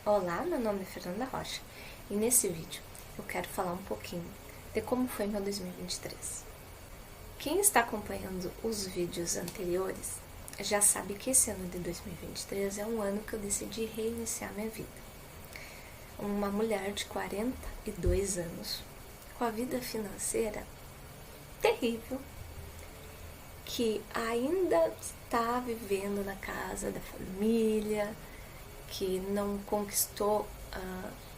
Olá, meu nome é Fernanda Rocha e nesse vídeo eu quero falar um pouquinho de como foi meu 2023. Quem está acompanhando os vídeos anteriores já sabe que esse ano de 2023 é um ano que eu decidi reiniciar minha vida. Uma mulher de 42 anos, com a vida financeira terrível, que ainda está vivendo na casa da família, que não conquistou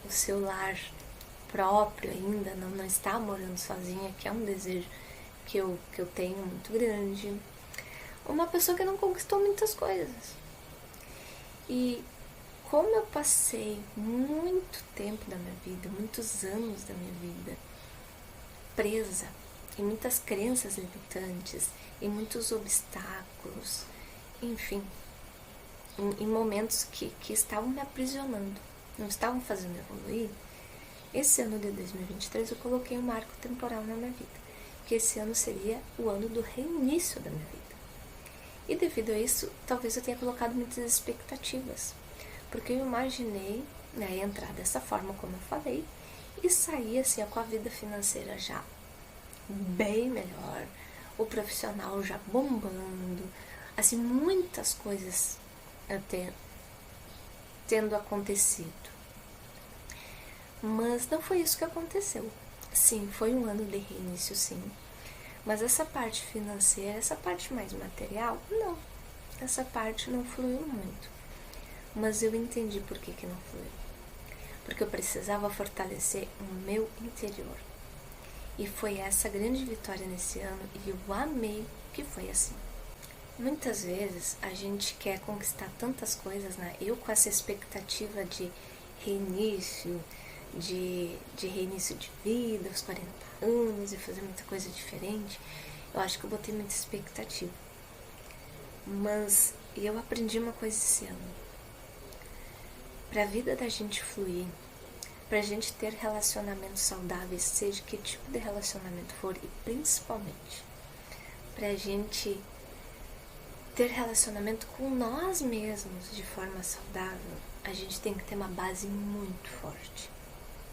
o seu lar próprio ainda, não está morando sozinha, que é um desejo que eu tenho muito grande. Uma pessoa que não conquistou muitas coisas. E como eu passei muito tempo da minha vida, muitos anos da minha vida, presa em muitas crenças limitantes, em muitos obstáculos, enfim, em momentos que estavam me aprisionando, não estavam fazendo evoluir. Esse ano de 2023 eu coloquei um marco temporal na minha vida, que esse ano seria o ano do reinício da minha vida. E devido a isso, talvez eu tenha colocado muitas expectativas, porque eu imaginei, entrar dessa forma como eu falei, e sair assim com a vida financeira já bem melhor, o profissional já bombando, assim, muitas coisas tendo acontecido. Mas não foi isso que aconteceu. Sim, foi um ano de reinício, sim. Mas essa parte financeira, essa parte mais material, não. Essa parte não fluiu muito. Mas eu entendi por que não fluiu. Porque eu precisava fortalecer o meu interior. E foi essa grande vitória nesse ano, e eu amei que foi assim. Muitas vezes a gente quer conquistar tantas coisas, né? Eu com essa expectativa de reinício, de reinício de vida, aos 40 anos, e fazer muita coisa diferente, eu acho que eu botei muita expectativa. Mas eu aprendi uma coisa esse ano. Pra vida da gente fluir, pra gente ter relacionamentos saudáveis, seja que tipo de relacionamento for, e principalmente pra gente ter relacionamento com nós mesmos de forma saudável, a gente tem que ter uma base muito forte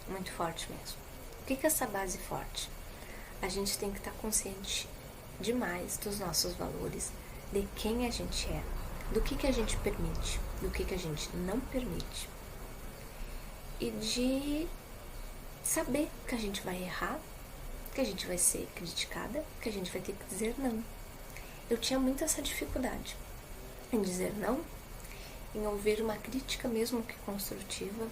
mesmo. O que é essa base forte? A gente tem que estar consciente demais dos nossos valores, de quem a gente é, do que a gente permite, do que a gente não permite, e de saber que a gente vai errar, que a gente vai ser criticada, que a gente vai ter que dizer não. Eu tinha muito essa dificuldade em dizer não, em ouvir uma crítica mesmo que construtiva.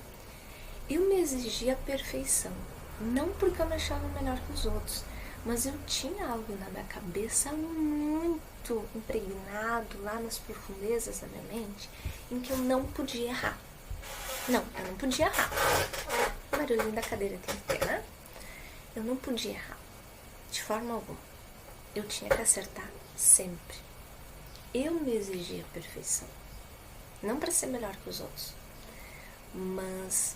Eu me exigia perfeição, não porque eu me achava melhor que os outros, mas eu tinha algo na minha cabeça muito impregnado lá nas profundezas da minha mente, em que eu não podia errar. Não, eu não podia errar. O barulhinho da cadeira tem que ter, né? Eu não podia errar, de forma alguma. Eu tinha que acertar sempre. Eu me exigia perfeição, não para ser melhor que os outros, mas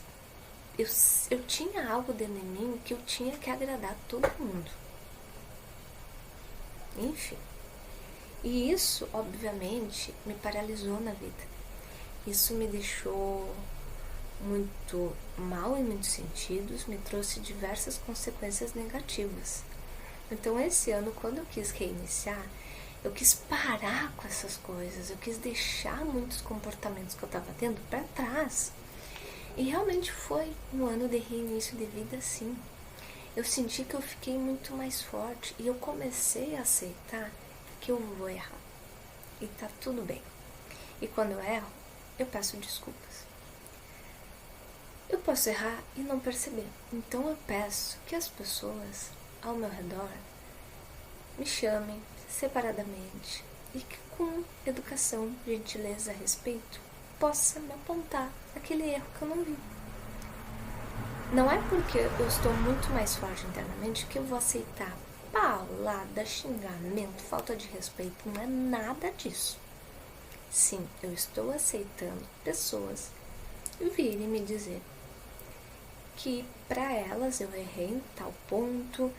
eu tinha algo dentro de mim que eu tinha que agradar todo mundo. Enfim. E isso, obviamente, me paralisou na vida. Isso me deixou muito mal em muitos sentidos, me trouxe diversas consequências negativas. Então, esse ano, quando eu quis reiniciar, eu quis parar com essas coisas, eu quis deixar muitos comportamentos que eu estava tendo para trás. E realmente foi um ano de reinício de vida, sim. Eu senti que eu fiquei muito mais forte e eu comecei a aceitar que eu vou errar. E tá tudo bem. E quando eu erro, eu peço desculpas. Eu posso errar e não perceber. Então eu peço que as pessoas ao meu redor me chamem separadamente e que com educação, gentileza, respeito, possa me apontar aquele erro que eu não vi. Não é porque eu estou muito mais forte internamente que eu vou aceitar paulada, xingamento, falta de respeito. Não é nada disso. Sim, eu estou aceitando pessoas virem me dizer que para elas eu errei em tal ponto,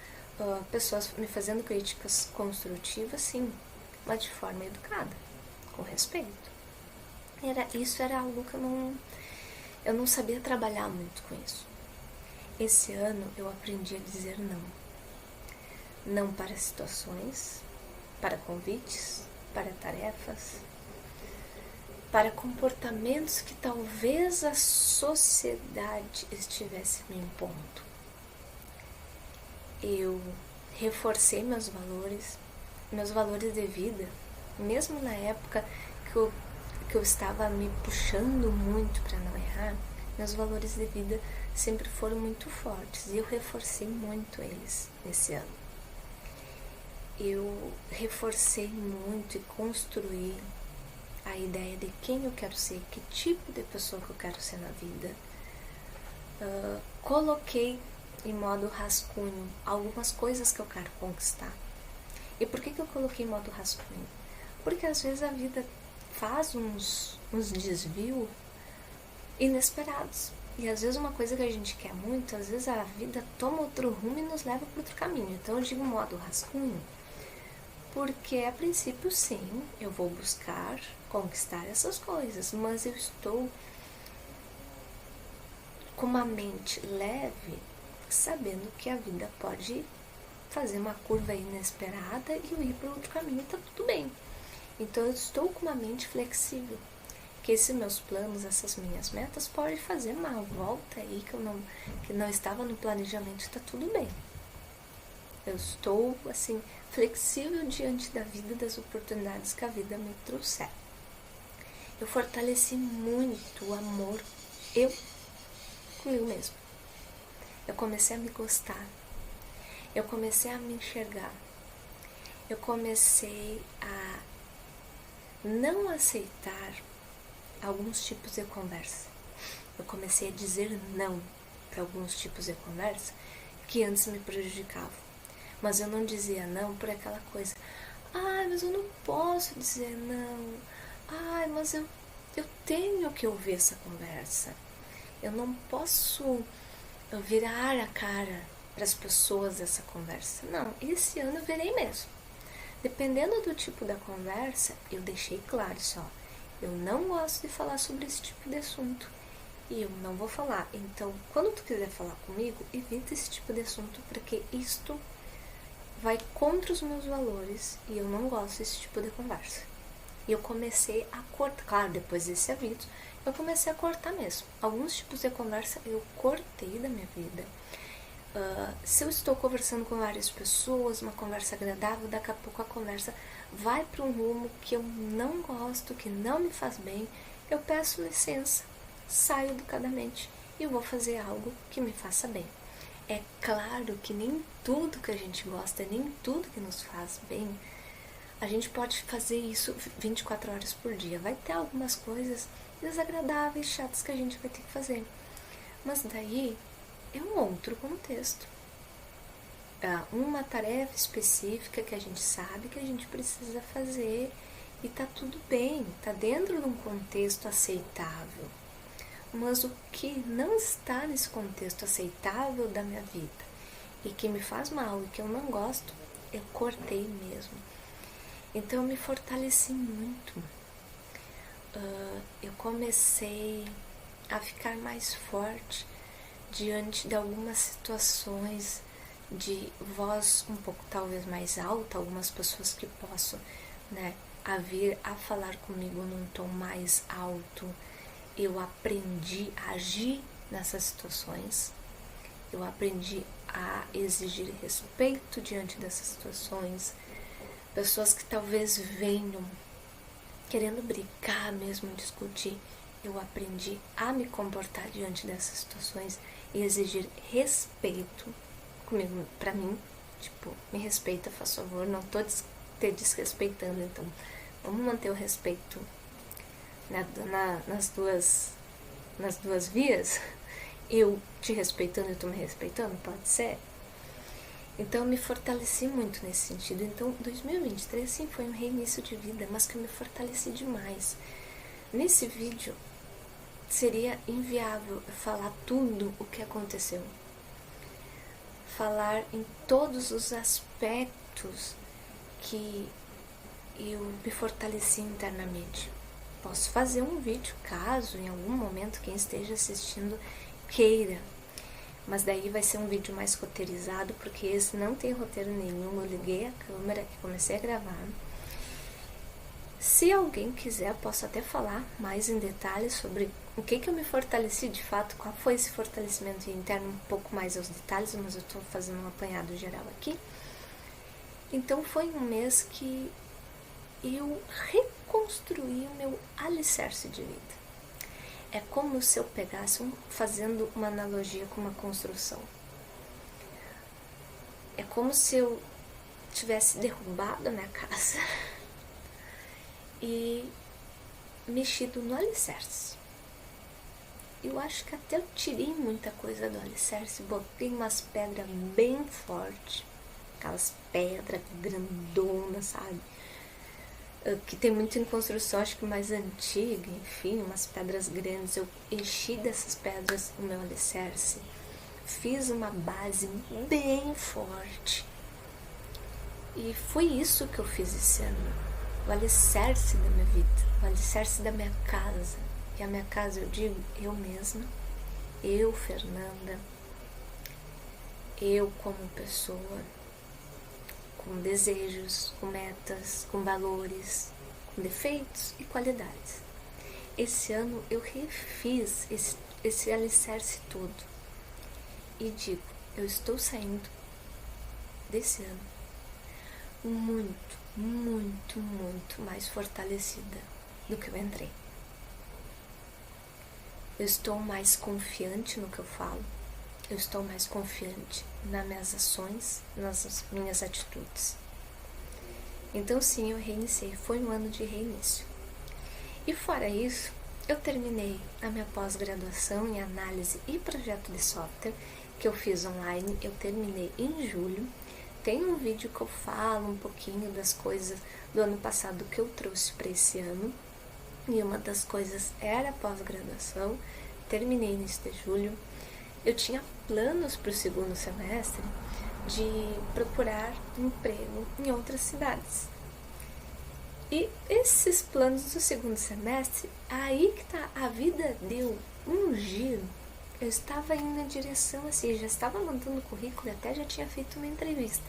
pessoas me fazendo críticas construtivas, sim, mas de forma educada, com respeito. Isso era algo que eu não sabia trabalhar muito com isso. Esse ano eu aprendi a dizer não. Não para situações, para convites, para tarefas, para comportamentos que talvez a sociedade estivesse me impondo. Eu reforcei meus valores de vida, mesmo na época que eu estava me puxando muito para não errar. Meus valores de vida sempre foram muito fortes e eu reforcei muito eles nesse ano. Eu reforcei muito e construí a ideia de quem eu quero ser, que tipo de pessoa que eu quero ser na vida. Coloquei em modo rascunho algumas coisas que eu quero conquistar. E por que eu coloquei em modo rascunho? Porque às vezes a vida faz uns desvios inesperados. E às vezes uma coisa que a gente quer muito, às vezes a vida toma outro rumo e nos leva para outro caminho. Então eu digo modo rascunho, porque a princípio sim, eu vou buscar conquistar essas coisas, mas eu estou com uma mente leve, sabendo que a vida pode fazer uma curva inesperada e eu ir para outro caminho, tá tudo bem. Então eu estou com uma mente flexível, que esses meus planos, essas minhas metas podem fazer uma volta aí que não estava no planejamento, tá tudo bem. Eu estou assim flexível diante da vida, das oportunidades que a vida me trouxer. Eu fortaleci muito o amor eu comigo mesmo. Eu comecei a me gostar. Eu comecei a me enxergar. Eu comecei a não aceitar alguns tipos de conversa. Eu comecei a dizer não para alguns tipos de conversa que antes me prejudicavam. Mas eu não dizia não por aquela coisa. Ai, mas eu não posso dizer não. Ai, mas eu tenho que ouvir essa conversa. Eu não posso virar a cara para as pessoas dessa conversa. Não, esse ano eu virei mesmo. Dependendo do tipo da conversa, eu deixei claro só. Eu não gosto de falar sobre esse tipo de assunto. E eu não vou falar. Então, quando tu quiser falar comigo, evita esse tipo de assunto, porque isto vai contra os meus valores e eu não gosto desse tipo de conversa. E eu comecei a cortar, claro, depois desse aviso, eu comecei a cortar mesmo. Alguns tipos de conversa eu cortei da minha vida. Se eu estou conversando com várias pessoas, uma conversa agradável, daqui a pouco a conversa vai para um rumo que eu não gosto, que não me faz bem, eu peço licença, saio educadamente e vou fazer algo que me faça bem. É claro que nem tudo que a gente gosta, nem tudo que nos faz bem, a gente pode fazer isso 24 horas por dia. Vai ter algumas coisas desagradáveis, chatas que a gente vai ter que fazer. Mas daí é um outro contexto. Uma tarefa específica que a gente sabe que a gente precisa fazer e tá tudo bem, tá dentro de um contexto aceitável. Mas o que não está nesse contexto aceitável da minha vida e que me faz mal e que eu não gosto, eu cortei mesmo. Então eu me fortaleci muito. Eu comecei a ficar mais forte diante de algumas situações de voz um pouco talvez mais alta, algumas pessoas que possam, a vir a falar comigo num tom mais alto. Eu aprendi a agir nessas situações, eu aprendi a exigir respeito diante dessas situações. Pessoas que talvez venham querendo brigar mesmo, discutir, eu aprendi a me comportar diante dessas situações e exigir respeito comigo, pra mim, tipo, me respeita, faz favor, não tô te desrespeitando, então vamos manter o respeito nas duas vias, eu te respeitando e tu me respeitando, pode ser? Então eu me fortaleci muito nesse sentido. Então 2023 sim foi um reinício de vida, mas que eu me fortaleci demais. Nesse vídeo seria inviável falar tudo o que aconteceu, falar em todos os aspectos que eu me fortaleci internamente. posso fazer um vídeo caso em algum momento quem esteja assistindo queira. Mas daí vai ser um vídeo mais roteirizado, porque esse não tem roteiro nenhum. Eu liguei a câmera e comecei a gravar. Se alguém quiser, posso até falar mais em detalhes sobre o que eu me fortaleci de fato, qual foi esse fortalecimento interno, um pouco mais aos detalhes, mas eu estou fazendo um apanhado geral aqui. Então foi um mês que eu reconstruí o meu alicerce de vida. É como se eu pegasse, fazendo uma analogia com uma construção. É como se eu tivesse derrubado a minha casa e mexido no alicerce. Eu acho que até eu tirei muita coisa do alicerce, botei umas pedras bem fortes, aquelas pedras grandonas, sabe? Que tem muito em construção, acho que mais antiga, enfim, umas pedras grandes. Eu enchi dessas pedras o meu alicerce, fiz uma base bem forte. E foi isso que eu fiz esse ano. O alicerce da minha vida, o alicerce da minha casa. E a minha casa, eu digo, eu mesma, eu, Fernanda, eu como pessoa, com desejos, com metas, com valores, com defeitos e qualidades. Esse ano eu refiz esse alicerce todo e digo, eu estou saindo desse ano muito, muito, muito mais fortalecida do que eu entrei. Eu estou mais confiante no que eu falo. Eu estou mais confiante nas minhas ações, nas minhas atitudes. Então sim, eu reiniciei. Foi um ano de reinício. E fora isso, eu terminei a minha pós-graduação em análise e projeto de software, que eu fiz online. Eu terminei em julho. Tem um vídeo que eu falo um pouquinho das coisas do ano passado que eu trouxe para esse ano. E uma das coisas era a pós-graduação. Terminei no início de julho. Eu tinha planos para o segundo semestre de procurar emprego em outras cidades. E esses planos do segundo semestre, aí que tá, a vida deu um giro. Eu estava indo em direção assim, já estava mandando currículo e até já tinha feito uma entrevista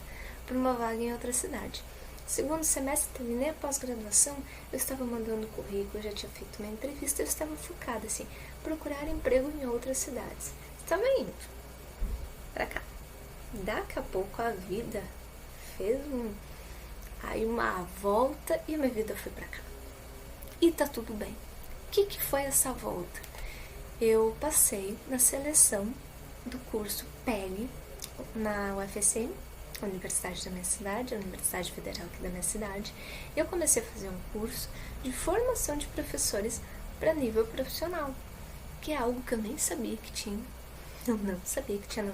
para uma vaga em outra cidade. Segundo semestre, terminei a pós-graduação, eu estava mandando currículo, eu já tinha feito uma entrevista, eu estava focada assim, procurar emprego em outras cidades. Estava indo pra cá. Daqui a pouco a vida fez uma volta e a minha vida foi pra cá. E tá tudo bem. O que foi essa volta? Eu passei na seleção do curso PEG na UFC, a universidade da minha cidade, a Universidade Federal aqui da minha cidade. Eu comecei a fazer um curso de formação de professores para nível profissional, que é algo que eu nem sabia que tinha. Eu não sabia que tinha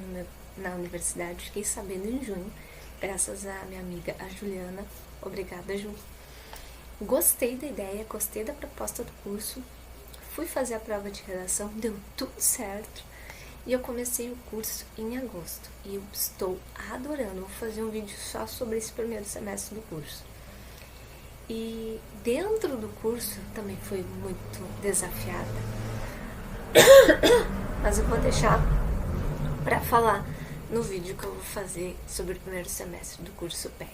na universidade, fiquei sabendo em junho, graças à minha amiga, a Juliana. Obrigada, Ju. Gostei da ideia, gostei da proposta do curso, fui fazer a prova de redação, deu tudo certo, e eu comecei o curso em agosto, e eu estou adorando. Vou fazer um vídeo só sobre esse primeiro semestre do curso. E dentro do curso também fui muito desafiada, mas eu vou deixar para falar no vídeo que eu vou fazer sobre o primeiro semestre do curso PEG.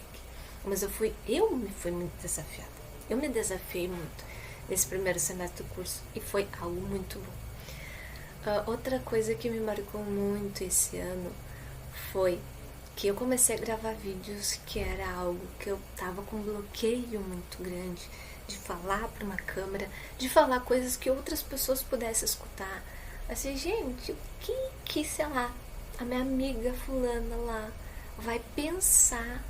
Mas eu me fui muito desafiada. Eu me desafiei muito nesse primeiro semestre do curso e foi algo muito bom. Outra coisa que me marcou muito esse ano foi que eu comecei a gravar vídeos que era algo que eu tava com um bloqueio muito grande de falar para uma câmera, de falar coisas que outras pessoas pudessem escutar. Assim, gente, o que, sei lá, a minha amiga fulana lá vai pensar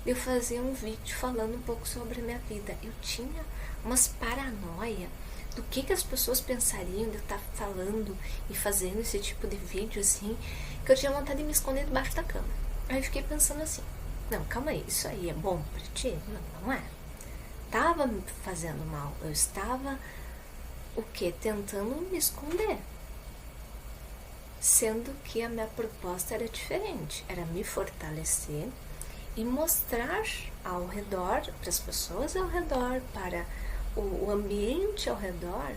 de eu fazer um vídeo falando um pouco sobre a minha vida? Eu tinha umas paranoia do que as pessoas pensariam de eu estar falando e fazendo esse tipo de vídeo assim, que eu tinha vontade de me esconder debaixo da cama. Aí eu fiquei pensando assim, não, calma aí, isso aí é bom pra ti? Não é. Tava me fazendo mal, eu estava tentando me esconder, sendo que a minha proposta era diferente, era me fortalecer e mostrar ao redor, para as pessoas ao redor, para o ambiente ao redor,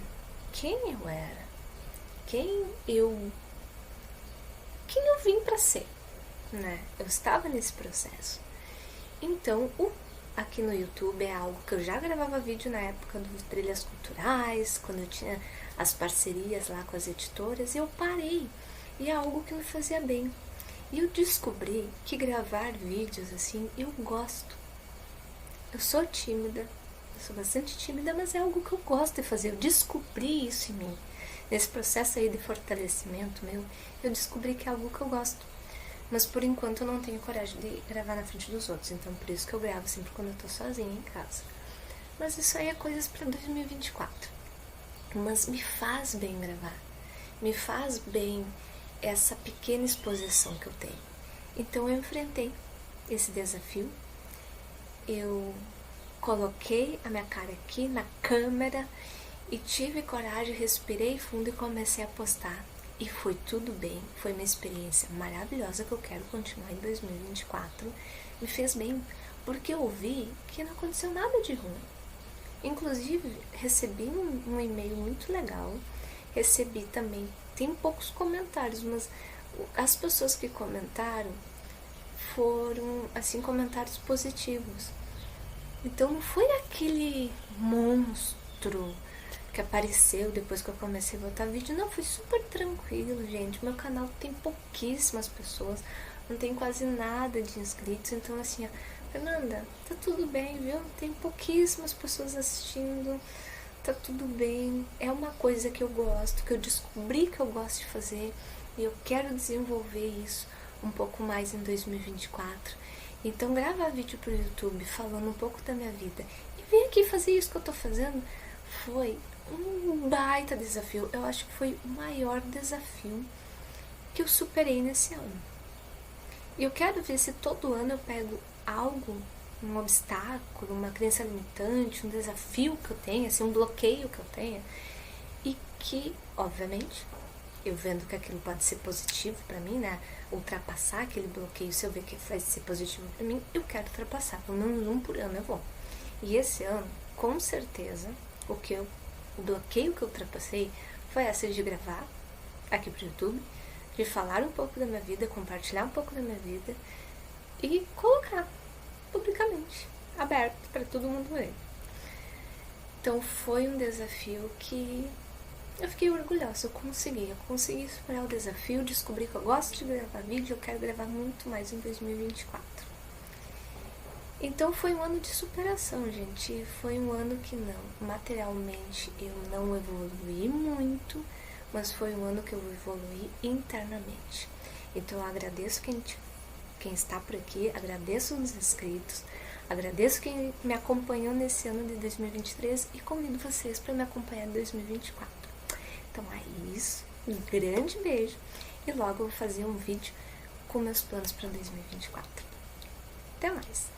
quem eu era, quem eu vim para ser, né? Eu estava nesse processo. Então, aqui no YouTube é algo que eu já gravava vídeo na época dos trilhas culturais, quando eu tinha as parcerias lá com as editoras, e eu parei. E é algo que me fazia bem. E eu descobri que gravar vídeos assim, eu gosto. Eu sou tímida, eu sou bastante tímida, mas é algo que eu gosto de fazer. Eu descobri isso em mim. Nesse processo aí de fortalecimento meu, eu descobri que é algo que eu gosto. Mas por enquanto eu não tenho coragem de gravar na frente dos outros. Então por isso que eu gravo sempre quando eu tô sozinha em casa. Mas isso aí é coisas pra 2024. Mas me faz bem gravar. Me faz bem essa pequena exposição que eu tenho. Então eu enfrentei esse desafio. Eu coloquei a minha cara aqui na câmera e tive coragem, respirei fundo e comecei a postar. E foi tudo bem, foi uma experiência maravilhosa que eu quero continuar em 2024. Me fez bem, porque eu vi que não aconteceu nada de ruim. Inclusive, recebi um e-mail muito legal, recebi também, tem poucos comentários, mas as pessoas que comentaram foram, assim, comentários positivos. Então não foi aquele monstro que apareceu depois que eu comecei a botar vídeo. Não, foi super tranquilo, gente. Meu canal tem pouquíssimas pessoas, não tem quase nada de inscritos. Então assim, ó, Fernanda, tá tudo bem, viu? Tem pouquíssimas pessoas assistindo, tá tudo bem. É uma coisa que eu gosto, que eu descobri que eu gosto de fazer, e eu quero desenvolver isso um pouco mais em 2024. Então gravar vídeo pro YouTube falando um pouco da minha vida e vir aqui fazer isso que eu tô fazendo foi um baita desafio. Eu acho que foi o maior desafio que eu superei nesse ano. E eu quero ver se todo ano eu pego algo, um obstáculo, uma crença limitante, um desafio que eu tenha, assim, um bloqueio que eu tenha, e que, obviamente, eu vendo que aquilo pode ser positivo pra mim, né? Ultrapassar aquele bloqueio, se eu ver que vai ser positivo pra mim, eu quero ultrapassar. Pelo menos um por ano eu vou. E esse ano, com certeza, o bloqueio que eu ultrapassei foi essa de gravar aqui pro YouTube, de falar um pouco da minha vida, compartilhar um pouco da minha vida e colocar publicamente, aberto para todo mundo ver. Então foi um desafio que eu fiquei orgulhosa, eu consegui superar o desafio, descobri que eu gosto de gravar vídeo, eu quero gravar muito mais em 2024. Então foi um ano de superação, gente, foi um ano que não, materialmente eu não evoluí muito, mas foi um ano que eu evoluí internamente. Então eu agradeço quem está por aqui, agradeço os inscritos, agradeço quem me acompanhou nesse ano de 2023 e convido vocês para me acompanhar em 2024. Então é isso, um grande beijo e logo eu vou fazer um vídeo com meus planos para 2024. Até mais!